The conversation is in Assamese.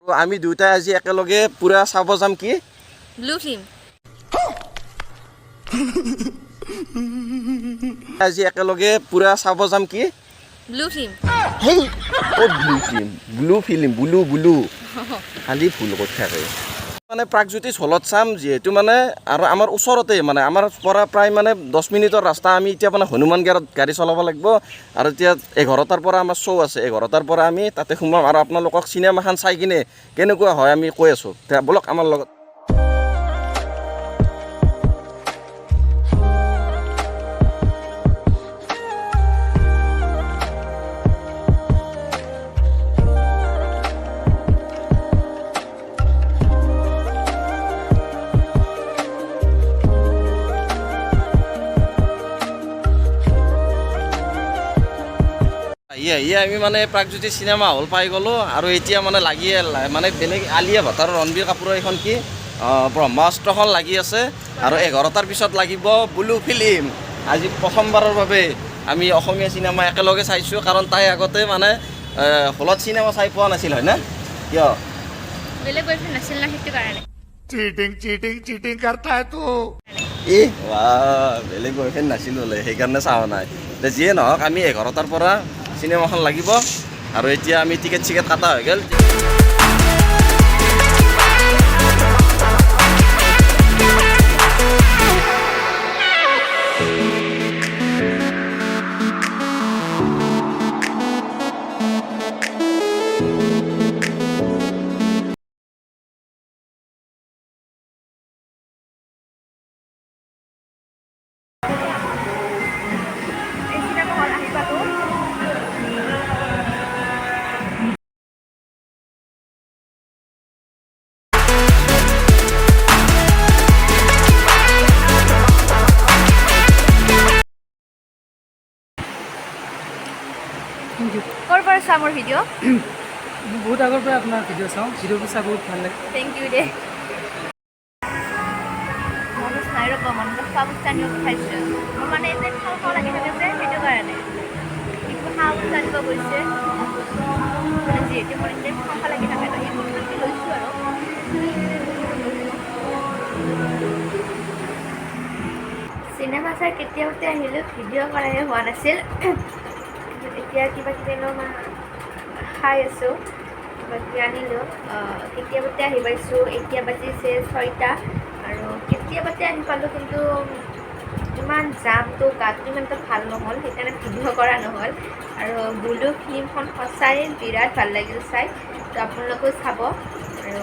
আমি দুটাই আজি একেলগে পুৰা চাব যাম কি ব্লু ফিল্ম আজি একেলগে পুৰা চাব যাম কি ব্লু ফিল্ম হেই ও ব্লু ফিল্ম ব্লু খালি ভুল কথা কয় মানে প্ৰাগজ্যোতিষ হলত চাম যেহেতু মানে আৰু আমাৰ ওচৰতে মানে আমাৰ পৰা প্ৰায় মানে 10 মিনিটৰ ৰাস্তা আমি এতিয়া মানে হনুমান গেৰত গাড়ী চলাব লাগিব আৰু এতিয়া 11টাৰ পৰা আমাৰ শ্ব' আছে 11টাৰ পৰা আমি তাতে সোমাম আৰু আপোনালোকক চিনেমাখন চাই কিনে কেনেকুৱা হয় আমি কৈ আছোঁ বলক আমাৰ লগত আমি মানে প্ৰাগজ্যোতিষ চিনেমা হল পাই গ'লোঁ আৰু এতিয়া মানে লাগি মানে বেলেগ আলিয়া ভাটৰ ৰণবীৰ কাপুৰৰ এখন কি ব্ৰহ্মাস্ত্ৰখন লাগি আছে আৰু 11টাৰ পিছত লাগিব ব্লু ফিল্ম আজি প্ৰথমবাৰৰ বাবে আমি অসমীয়া চিনেমা একেলগে চাইছোঁ কাৰণ তাই আগতে মানে হলত চিনেমা চাই পোৱা নাছিল হয় না কিয় বেলেগ বয়ফ্ৰেণ্ড নাছিল না সেইটো কাৰণে चीटिंग करता है तू বেলেগ বয়ফ্ৰেণ্ড নাছিল বোলে সেইকাৰণে চোৱা নাই যিয়ে নহওক আমি 11টাৰ পৰা চিনেমাখন লাগিব আৰু এতিয়া আমি টিকেট কাটা হৈ গ'ল ক'ৰ পৰা চাম মোৰ ভিডিঅ' বহুত আগৰ পৰা আপোনাৰ ভিডিঅ' চাওঁ ভিডিঅ'বোৰ চাই বহুত ভাল লাগে থেংক ইউ দে মনোজ নাই ৰ'ব মনোজ খোৱা বস্তু আনিব পঠাইছোঁ মোৰ মানে এতিয়া খাওঁ লাগি থাকে যে সেইটো কাৰণে একো খোৱা বস্তু আনিব গৈছে মানে যিহেতু মোৰ এতিয়া খাওঁ লাগি থাকে তো এই বস্তুটো লৈছোঁ আৰু চিনেমা চাই কেতিয়াবাতে আহিলোঁ ভিডিঅ' কৰাই হোৱা নাছিল এতিয়া কিবা কিবি খাই আছোঁ কিবা কিবি আনিলোঁ কেতিয়াবাতে আহি পাইছোঁ এতিয়া বাজিছে 6টা আৰু কেতিয়াবাতে আহি পালোঁ কিন্তু ইমান জামটো গাটো ইমানটো ভাল নহ'ল সেইকাৰণে ভিডিঅ' কৰা নহ'ল আৰু ব্লু ফিল্মখন সঁচাই বিৰাট ভাল লাগিল চাই তো আপোনালোকেও চাব আৰু